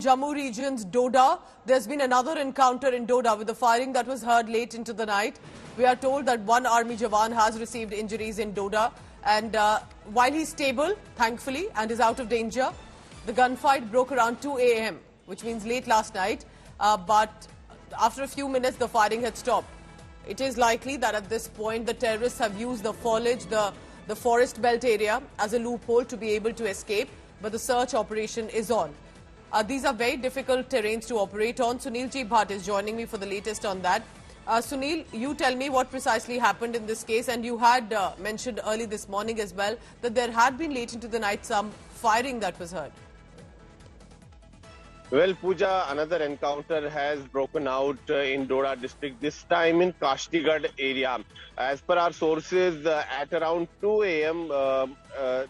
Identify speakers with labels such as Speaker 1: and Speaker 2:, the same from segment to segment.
Speaker 1: Jammu region's Doda. There's been another encounter in Doda with the firing that was heard late into the night. We are told that one army Jawan has received injuries in Doda, and while he's stable, thankfully, and is out of danger, the gunfight broke around 2 a.m., which means late last night, but after a few minutes the firing had stopped. It is likely that at this point the terrorists have used the foliage, the forest belt area as a loophole to be able to escape, but the search operation is on. These are very difficult terrains to operate on. Sunil G. Bhatt is joining me for the latest on that. Sunil, you tell me what precisely happened in this case, and you had mentioned early this morning as well that there had been late into the night some firing that was heard.
Speaker 2: Well, Pooja, another encounter has broken out in Doda district, this time in Kashtigarh area. As per our sources, at around 2 a.m.,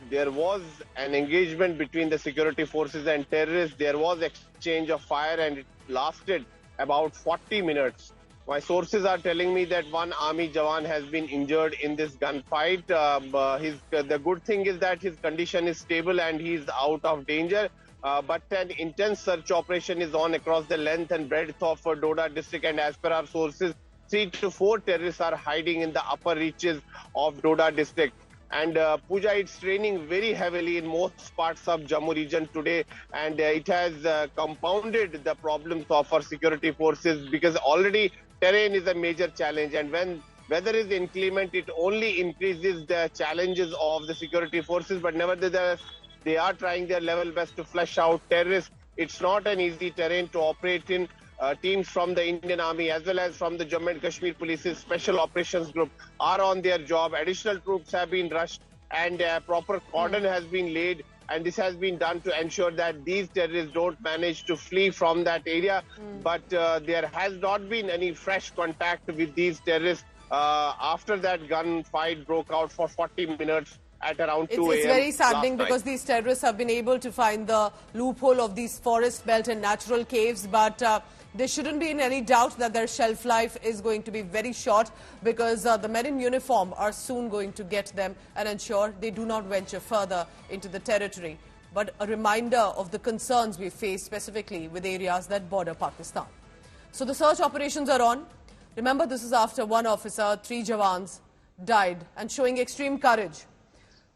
Speaker 2: there was an engagement between the security forces and terrorists. There was exchange of fire and it lasted about 40 minutes. My sources are telling me that one army Jawan has been injured in this gunfight. The good thing is that his condition is stable and he is out of danger. But an intense search operation is on across the length and breadth of Doda district, and as per our sources, 3 to 4 terrorists are hiding in the upper reaches of Doda district. And Pooja, it's raining very heavily in most parts of Jammu region today, and it has compounded the problems of our security forces, because already terrain is a major challenge, and when weather is inclement, it only increases the challenges of the security forces. But nevertheless, they are trying their level best to flush out terrorists. It's not an easy terrain to operate in. Teams from the Indian Army as well as from the Jammu and Kashmir Police's Special Operations Group are on their job. Additional troops have been rushed and proper cordon has been laid. And this has been done to ensure that these terrorists don't manage to flee from that area. But there has not been any fresh contact with these terrorists after that gunfight broke out for 40 minutes. At around 2 a.m.
Speaker 1: It's very saddening because these terrorists have been able to find the loophole of these forest belt and natural caves, but there shouldn't be any doubt that their shelf life is going to be very short, because the men in uniform are soon going to get them and ensure they do not venture further into the territory. But a reminder of the concerns we face specifically with areas that border Pakistan. So the search operations are on. Remember, this is after one officer, 3 Jawans died, and showing extreme courage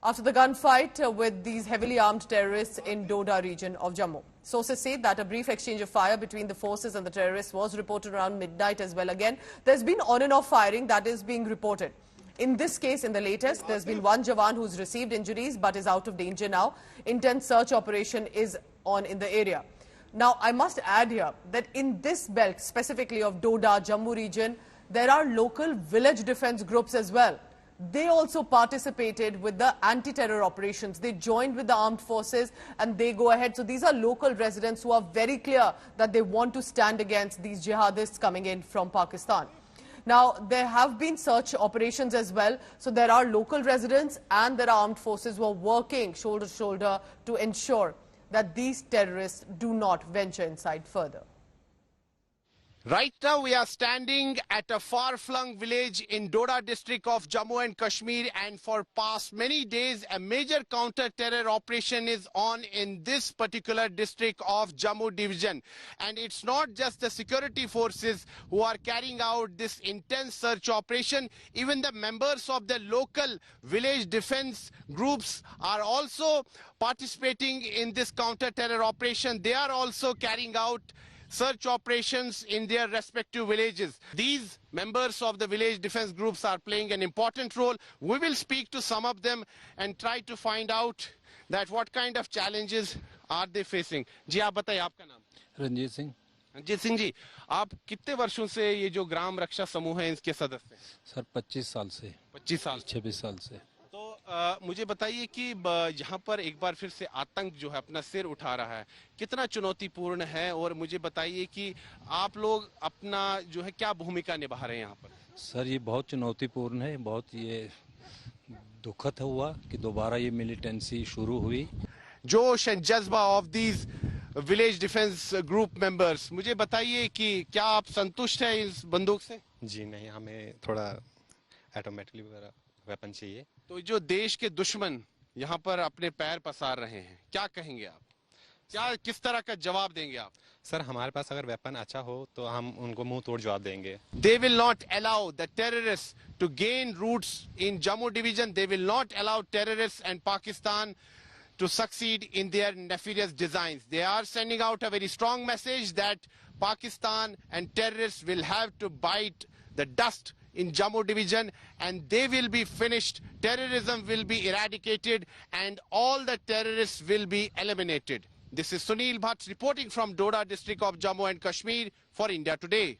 Speaker 1: after the gunfight with these heavily armed terrorists in Doda region of Jammu. Sources say that a brief exchange of fire between the forces and the terrorists was reported around midnight as well. Again, there's been on and off firing that is being reported. In this case, in the latest, there's been one Jawan who's received injuries but is out of danger now. Intense search operation is on in the area. Now, I must add here that in this belt, specifically of Doda, Jammu region, there are local village defense groups as well. They also participated with the anti-terror operations. They joined with the armed forces and they go ahead. So these are local residents who are very clear that they want to stand against these jihadists coming in from Pakistan. Now, there have been search operations as well. So there are local residents and there are armed forces who are working shoulder to shoulder to ensure that these terrorists do not venture inside further.
Speaker 3: Right now we are standing at a far-flung village in Doda district of Jammu and Kashmir, and for past many days a major counter-terror operation is on in this particular district of Jammu division. And it's not just the security forces who are carrying out this intense search operation. Even the members of the local village defense groups are also participating in this counter-terror operation. They are also carrying out search operations in their respective villages. These members of the village defense groups are playing an important role. We will speak to some of them and try to find out that what kind of challenges are they facing. जी आप बताइए, आपका नाम?
Speaker 4: रंजीत सिंह।
Speaker 3: रंजीत सिंह जी, आप कितने वर्षों से ये जो ग्राम रक्षा समूह है इसके सदस्य हैं?
Speaker 4: सर 25 साल से।
Speaker 3: 25 साल
Speaker 4: 26 साल से।
Speaker 3: मुझे बताइए कि यहाँ पर एक बार फिर से आतंक जो है अपना सिर उठा रहा है, कितना चुनौतीपूर्ण है, और मुझे बताइए कि आप लोग अपना जो है क्या भूमिका निभा रहे हैं यहाँ पर?
Speaker 4: सर ये बहुत चुनौतीपूर्ण है, बहुत ये दुखद हुआ कि दोबारा ये मिलिटेंसी शुरू हुई।
Speaker 3: जोश एंड जज्बा of these village defence group members, मुझे बताइए कि क्या आप संतुष्ट हैं इस बंदूक से?
Speaker 5: जी नहीं, हमें थोड़ा ऑटोमेटिकली वेपन चाहिए।
Speaker 3: तो जो देश के दुश्मन यहाँ पर अपने पैर पसार रहे हैं, क्या कहेंगे आप? क्या किस तरह का जवाब देंगे आप?
Speaker 5: सर हमारे पास अगर वेपन अच्छा हो तो हम उनको मुंह तोड़ जवाब देंगे।
Speaker 3: They will not allow the terrorists to gain roots in Jammu division. They will not allow terrorists and Pakistan to succeed in their nefarious designs. They are sending out a very strong message that Pakistan and terrorists will have to bite the dust in Jammu division and they will be finished. Terrorism will be eradicated and all the terrorists will be eliminated. This is Sunil Bhatt reporting from Doda district of Jammu and Kashmir for India Today.